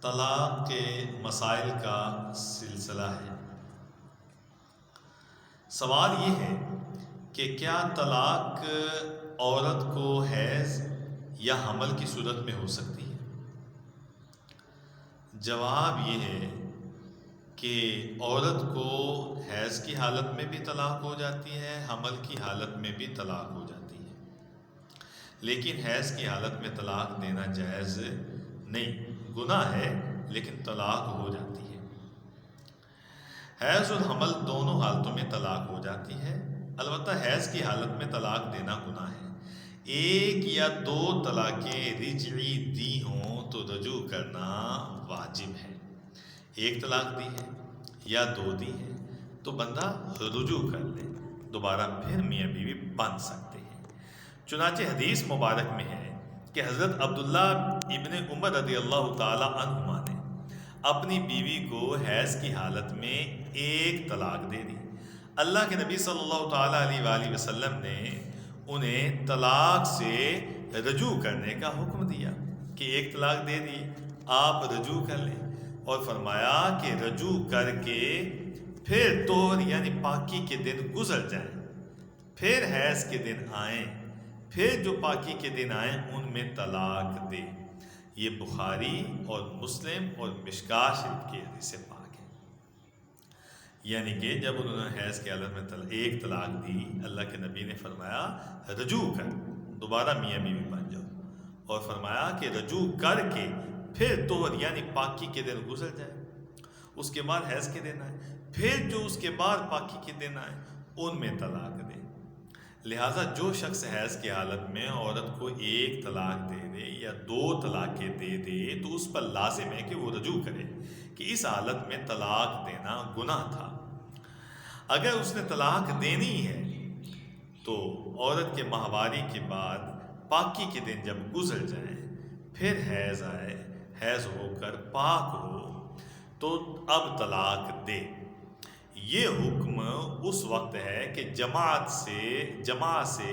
طلاق کے مسائل کا سلسلہ ہے۔ سوال یہ ہے کہ کیا طلاق عورت کو حیض یا حمل کی صورت میں ہو سکتی ہے؟ جواب یہ ہے کہ عورت کو حیض کی حالت میں بھی طلاق ہو جاتی ہے، حمل کی حالت میں بھی طلاق ہو جاتی ہے، لیکن حیض کی حالت میں طلاق دینا جائز نہیں، گناہ ہے لیکن طلاق ہو جاتی ہے۔ حیض اور حمل دونوں حالتوں میں طلاق ہو جاتی ہے، البتہ حیض کی حالت میں طلاق دینا گناہ ہے۔ ایک یا دو طلاقیں رجعی دی ہوں تو رجوع کرنا واجب ہے۔ ایک طلاق دی ہے یا دو دی ہے تو بندہ رجوع کر لے، دوبارہ پھر میاں بیوی بن سکتے ہیں۔ چنانچہ حدیث مبارک میں ہے کہ حضرت عبداللہ ابن عمر رضی اللہ تعالی عنہما نے اپنی بیوی کو حیض کی حالت میں ایک طلاق دے دی۔ اللہ کے نبی صلی اللہ تعالیٰ علیہ وآلہ وسلم نے انہیں طلاق سے رجوع کرنے کا حکم دیا کہ ایک طلاق دے دی، آپ رجوع کر لیں، اور فرمایا کہ رجوع کر کے پھر طہر یعنی پاکی کے دن گزر جائیں، پھر حیض کے دن آئیں، پھر جو پاکی کے دن آئیں ان میں طلاق دے۔ یہ بخاری اور مسلم اور مشکاہ شریف کی حدیث پاک ہے۔ یعنی کہ جب انہوں نے حیض کی حالت میں ایک طلاق دی، اللہ کے نبی نے فرمایا رجوع کر، دوبارہ میاں بیوی بن جاؤ، اور فرمایا کہ رجوع کر کے پھر طہر یعنی پاکی کے دن گزر جائے، اس کے بعد حیض کے دن آئے، پھر جو اس کے بعد پاکی کے دن آئے ان میں طلاق دے۔ لہٰذا جو شخص حیض کی حالت میں عورت کو ایک طلاق دے دے یا دو طلاقیں دے دے تو اس پر لازم ہے کہ وہ رجوع کرے کہ اس حالت میں طلاق دینا گناہ تھا۔ اگر اس نے طلاق دینی ہے تو عورت کے ماہواری کے بعد پاکی کے دن جب گزر جائیں، پھر حیض آئے، حیض ہو کر پاک ہو تو اب طلاق دے۔ یہ حکم اس وقت ہے کہ جماع سے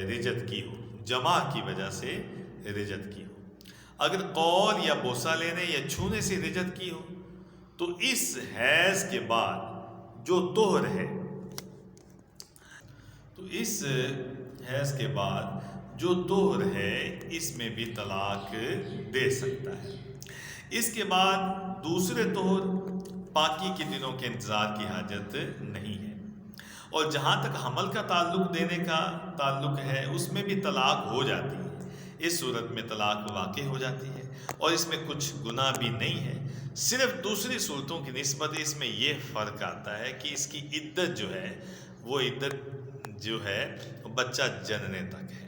رجت کی ہو، جماع کی وجہ سے رجت کی ہو۔ اگر قول یا بوسہ لینے یا چھونے سے رجت کی ہو تو اس حیض کے بعد جو طہر ہے، تو اس حیض کے بعد جو طہر ہے اس میں بھی طلاق دے سکتا ہے۔ اس کے بعد دوسرے طہر پاکی کے دنوں کے انتظار کی حاجت نہیں ہے۔ اور جہاں تک حمل کا تعلق دینے کا تعلق ہے اس میں بھی طلاق ہو جاتی ہے، اس صورت میں طلاق واقع ہو جاتی ہے اور اس میں کچھ گناہ بھی نہیں ہے۔ صرف دوسری صورتوں کی نسبت اس میں یہ فرق آتا ہے کہ اس کی عدت جو ہے وہ عدت جو ہے بچہ جننے تک ہے۔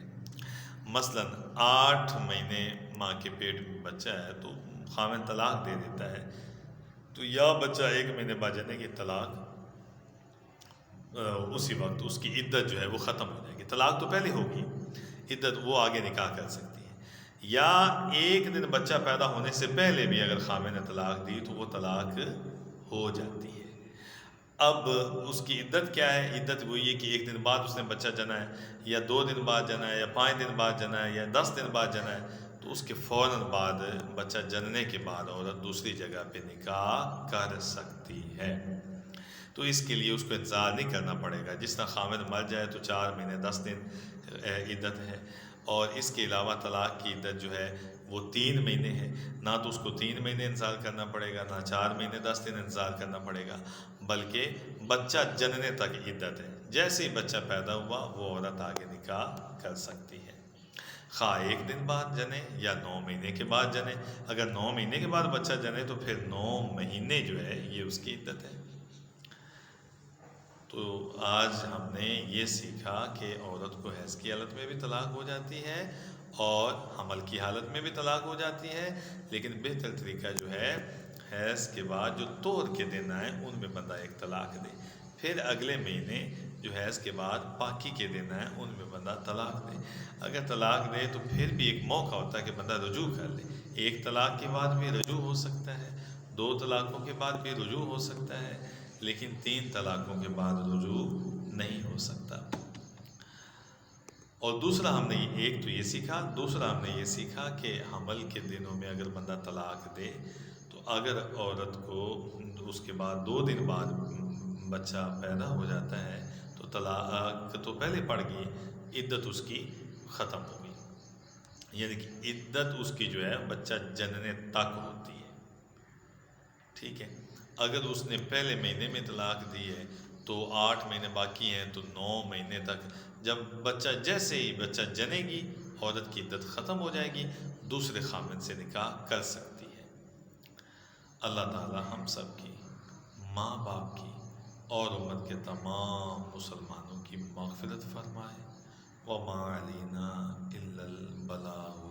مثلا 8 مہینے ماں کے پیٹ میں بچہ ہے تو خاوند طلاق دے دیتا ہے تو یا بچہ 1 مہینے بعد جنے کی طلاق اسی وقت اس کی عدت جو ہے وہ ختم ہو جائے گی۔ طلاق تو پہلے ہوگی، عدت وہ آگے نکاح کر سکتی ہے، یا 1 دن بچہ پیدا ہونے سے پہلے بھی اگر خاوند نے طلاق دی تو وہ طلاق ہو جاتی ہے۔ اب اس کی عدت کیا ہے؟ عدت وہی ہے کہ 1 دن بعد اس نے بچہ جنا ہے، یا 2 دن بعد جنا ہے، یا 5 دن بعد جنا ہے، یا 10 دن بعد جنا ہے، تو اس کے فوراً بعد بچہ جننے کے بعد عورت دوسری جگہ پہ نکاح کر سکتی ہے۔ تو اس کے لیے اس کو انتظار نہیں کرنا پڑے گا۔ جس طرح خاوند مر جائے تو 4 مہینے 10 دن عدت ہے، اور اس کے علاوہ طلاق کی عدت جو ہے وہ 3 مہینے ہے، نہ تو اس کو 3 مہینے انتظار کرنا پڑے گا، نہ 4 مہینے 10 دن انتظار کرنا پڑے گا، بلکہ بچہ جننے تک عدت ہے۔ جیسے ہی بچہ پیدا ہوا وہ عورت آگے نکاح کر سکتی ہے، خواہ 1 دن بعد جنے یا 9 مہینے کے بعد جنے۔ اگر 9 مہینے کے بعد بچہ جنے تو پھر 9 مہینے جو ہے یہ اس کی عدت ہے۔ تو آج ہم نے یہ سیکھا کہ عورت کو حیض کی حالت میں بھی طلاق ہو جاتی ہے اور حمل کی حالت میں بھی طلاق ہو جاتی ہے، لیکن بہتر طریقہ جو ہے حیض کے بعد جو طہر کے دن آئیں ان میں بندہ ایک طلاق دے، پھر اگلے مہینے جو حیض کے بعد پاکی کے دن آئیں ان میں بندہ طلاق دے۔ اگر طلاق دے تو پھر بھی ایک موقع ہوتا ہے کہ بندہ رجوع کر لے۔ 1 طلاق کے بعد بھی رجوع ہو سکتا ہے، 2 طلاقوں کے بعد بھی رجوع ہو سکتا ہے، لیکن 3 طلاقوں کے بعد رجوع نہیں ہو سکتا۔ اور دوسرا ہم نے ایک تو یہ سیکھا، دوسرا ہم نے یہ سیکھا کہ حمل کے دنوں میں اگر بندہ طلاق دے تو اگر عورت کو اس کے بعد 2 دن بعد بچہ پیدا ہو جاتا ہے تو طلاق تو پہلے پڑ گئی، عدت اس کی ختم ہو گئی، یعنی کہ عدت اس کی جو ہے بچہ جننے تک ہوتی ہے، ٹھیک ہے۔ اگر اس نے پہلے مہینے میں طلاق دی ہے تو 8 مہینے باقی ہیں تو 9 مہینے تک، جب بچہ جیسے ہی بچہ جنے گی عورت کی عدت ختم ہو جائے گی، دوسرے خامن سے نکاح کر سکتی ہے۔ اللہ تعالی ہم سب کی، ماں باپ کی اور امت کے تمام مسلمانوں کی مغفرت فرمائے۔ وما علینا الا البلاغ